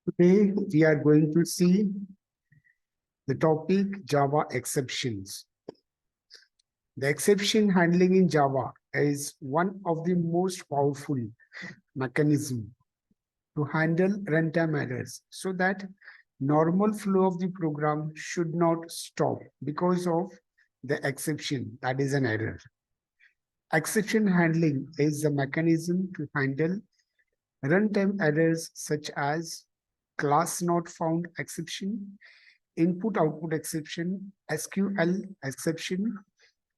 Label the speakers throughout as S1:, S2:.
S1: Today, we are going to see the topic Java exceptions. The exception handling in Java is one of the most powerful mechanisms to handle runtime errors so that normal flow of the program should not stop because of the exception, that is an error. Exception handling is a mechanism to handle runtime errors such as class not found exception, input-output exception, SQL exception,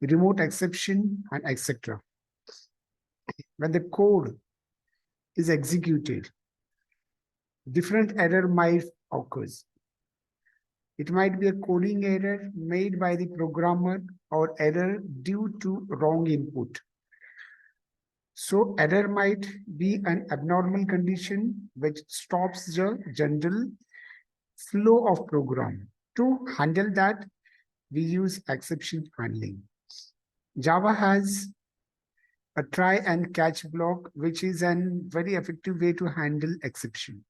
S1: remote exception, and etc. When the code is executed, different error might occur. It might be a coding error made by the programmer or error due to wrong input. So error might be an abnormal condition which stops the general flow of program. To handle that, we use exception handling. Java has a try and catch block, which is a very effective way to handle exception.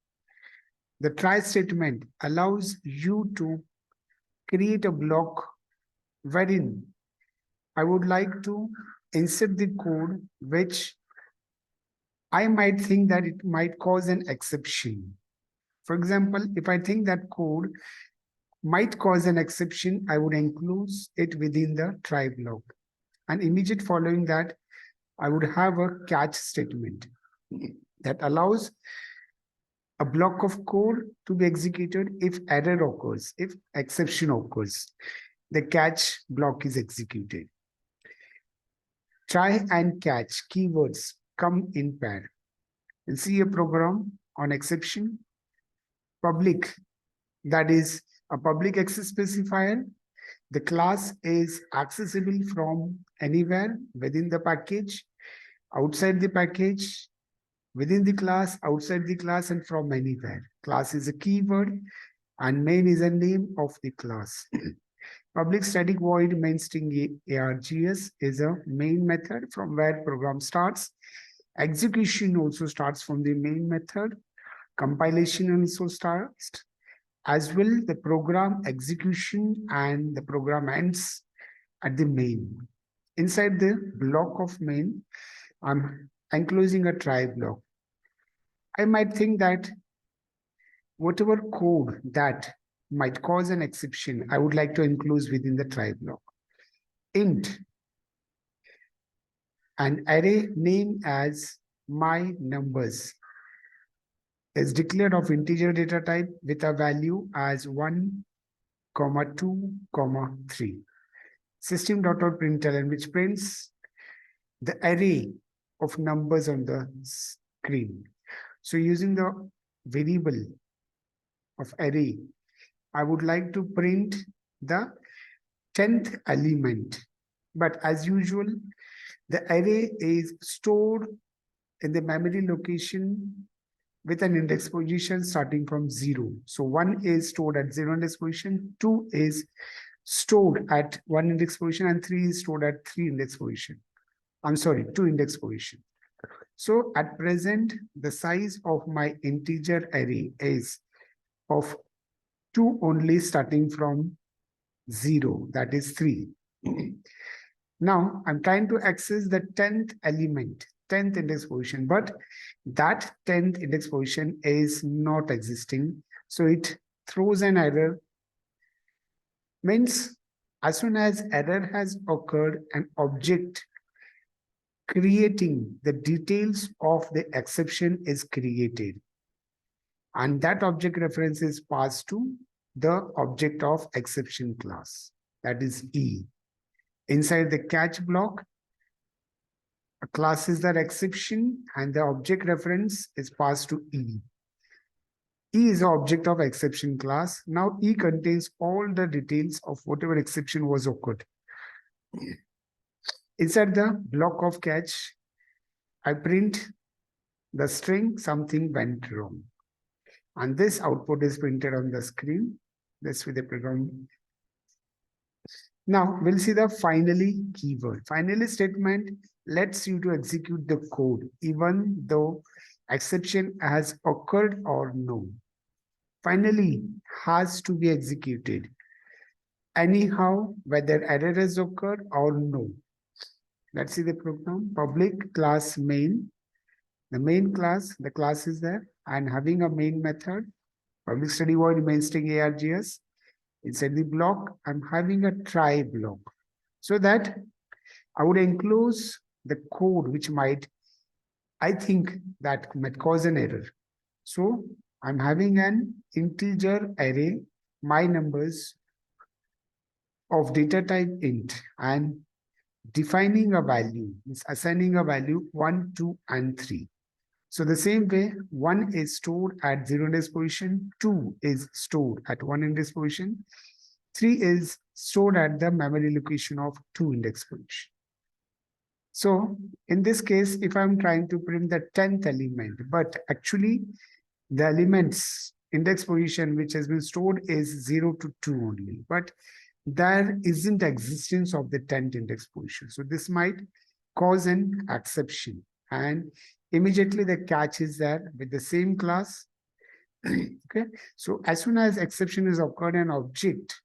S1: The try statement allows you to create a block wherein I would like to insert the code which I might think that it might cause an exception. For example, if I think that code might cause an exception, I would include it within the try block. And immediate following that, I would have a catch statement that allows a block of code to be executed if error occurs, if exception occurs. The catch block is executed. Try and catch keywords come in pair. You'll see a program on exception, public, that is a public access specifier. The class is accessible from anywhere within the package, outside the package, within the class, outside the class, and from anywhere. Class is a keyword and main is a name of the class. Public static void main string args is a main method from where program starts. Execution also starts from the main method. Compilation also starts. As well, the program execution and the program ends at the main. Inside the block of main, I'm enclosing a try block. I might think that whatever code that might cause an exception, I would like to enclose within the try block. Int, an array named as my numbers, is declared of integer data type with a value as 1, 2, 3. System.out.println, which prints the array of numbers on the screen. So using the variable of array, I would like to print the 10th element. But as usual, the array is stored in the memory location with an index position starting from 0. So 1 is stored at 0 index position, 2 is stored at 1 index position, and 3 is stored at 3 index position. I'm sorry, 2 index position. So at present, the size of my integer array is of 2 only, starting from 0, that is 3. Now I'm trying to access the 10th element, 10th index position, but that 10th index position is not existing. So it throws an error. Means as soon as error has occurred, an object creating the details of the exception is created. And that object reference is passed to the object of exception class, that is E. Inside the catch block, a class is the exception and the object reference is passed to E. E is the object of exception class. Now E contains all the details of whatever exception was occurred. Inside the block of catch, I print the string something went wrong. And this output is printed on the screen. This with the program. Now we'll see the finally keyword. Finally statement lets you to execute the code even though exception has occurred or no. finally has to be executed anyhow, whether error has occurred or no. Let's see the program. Public class main. The main class, the class is there, and having a main method, public study void main string args. Inside the block, I'm having a try block, so that I would enclose the code which I think that might cause an error. So I'm having an integer array, my numbers of data type int, and defining a value, is assigning a value 1, 2, and 3. So the same way, 1 is stored at 0 index position, 2 is stored at 1 index position, 3 is stored at the memory location of 2 index position. So in this case, if I'm trying to print the 10th element, but actually the elements index position which has been stored is 0 to 2 only, but there isn't existence of the 10th index position. So this might cause an exception, and immediately the catch is there with the same class. Okay, so as soon as exception is occurred, an object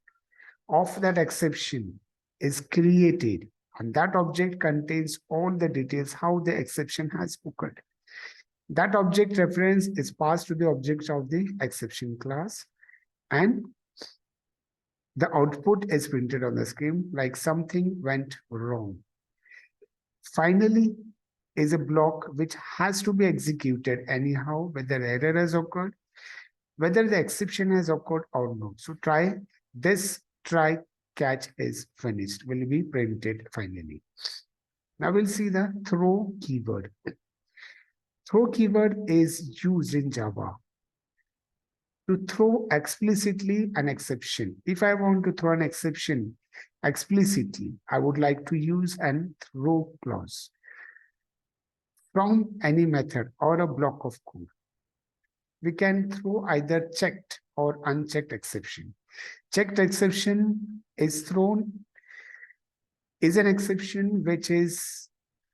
S1: of that exception is created, and that object contains all the details how the exception has occurred. That object reference is passed to the object of the exception class, and the output is printed on the screen like something went wrong. Finally, is a block which has to be executed anyhow, whether error has occurred, whether the exception has occurred or not. So try catch is finished, will be printed finally. Now we'll see the throw keyword. Throw keyword is used in Java to throw explicitly an exception. If I want to throw an exception explicitly, I would like to use an throw clause from any method or a block of code. We can throw either checked or unchecked exception. Checked exception is an exception which is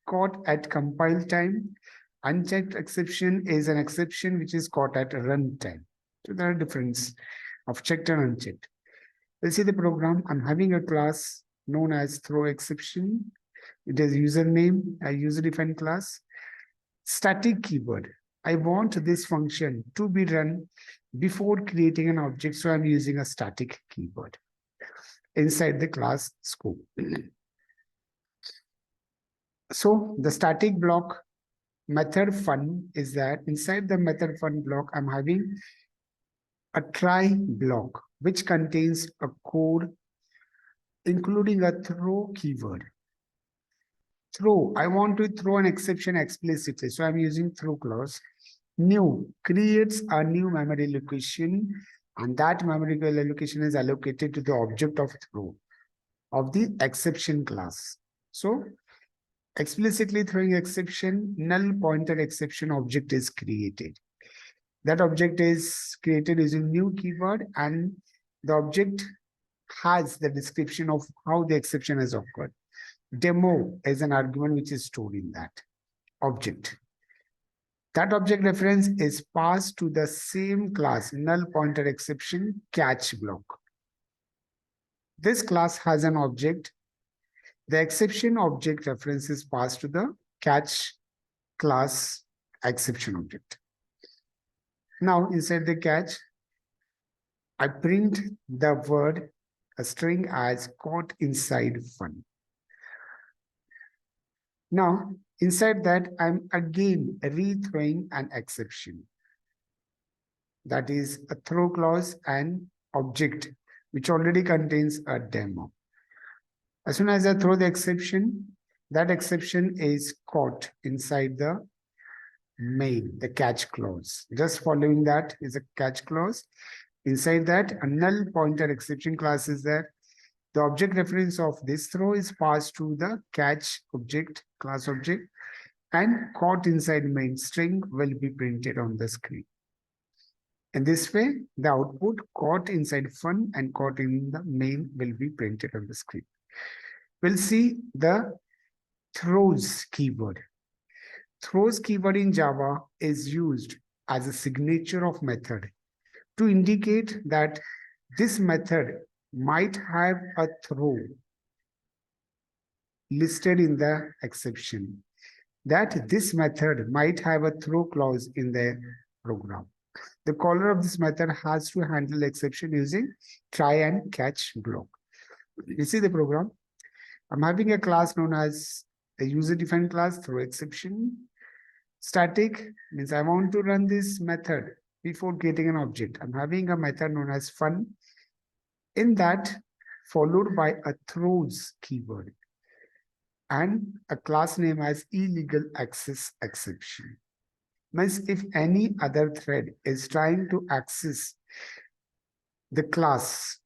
S1: caught at compile time. Unchecked exception is an exception which is caught at runtime. So there are difference of checked and unchecked. We'll see the program. I'm having a class known as throw exception. It is username, a user-defined class. Static keyword. I want this function to be run before creating an object, so I'm using a static keyword inside the class scope. So the static block method fun is that inside the method fun block, I'm having a try block which contains a code including a throw keyword. Throw, I want to throw an exception explicitly, so I'm using throw clause. New creates a new memory location, and that memory location is allocated to the object of throw of the exception class. So explicitly throwing exception, null pointer exception object is created. That object is created using new keyword, and the object has the description of how the exception has occurred. Demo is an argument which is stored in that object. That object reference is passed to the same class, null pointer exception catch block. This class has an object. The exception object reference is passed to the catch class exception object. Now inside the catch, I print the word, a string as caught inside fun. Now, inside that, I'm again rethrowing an exception. That is a throw clause and object, which already contains a demo. As soon as I throw the exception, that exception is caught inside the main, the catch clause. Just following that is a catch clause. Inside that, a null pointer exception class is there. The object reference of this throw is passed to the catch object, class object, and caught inside main string will be printed on the screen. In this way, the output caught inside fun and caught in the main will be printed on the screen. We'll see the throws keyword. Throws keyword in Java is used as a signature of method to indicate that this method might have a throw listed in the exception, that this method might have a throw clause in the program. The caller of this method has to handle exception using try and catch block. You see the program? I'm having a class known as a user-defined class throw exception. Static means I want to run this method before getting an object. I'm having a method known as fun. In that, followed by a throws keyword and a class name as illegal access exception. Means if any other thread is trying to access the class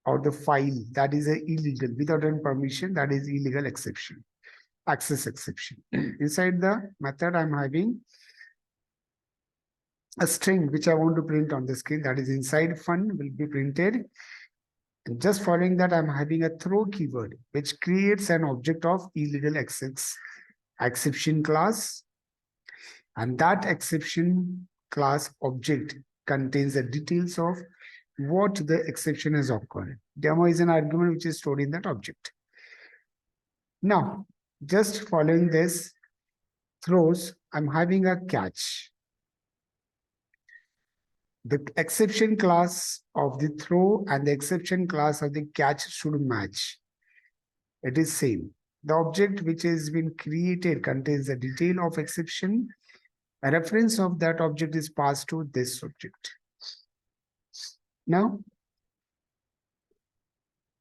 S1: or the file that is illegal without any permission, that is illegal exception, access exception. Inside the method, I'm having a string which I want to print on the screen, that is inside fun will be printed. And just following that, I'm having a throw keyword which creates an object of illegal access exception class. And that exception class object contains the details of what the exception has occurred. Demo is an argument which is stored in that object. Now, just following this throws, I'm having a catch. The exception class of the throw and the exception class of the catch should match. It is same. The object which has been created contains the detail of exception. A reference of that object is passed to this object. Now,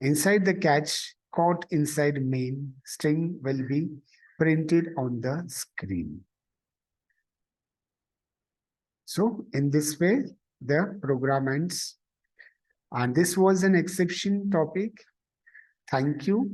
S1: inside the catch, caught inside main string will be printed on the screen. So in this way, the program ends. And this was an exception topic. Thank you.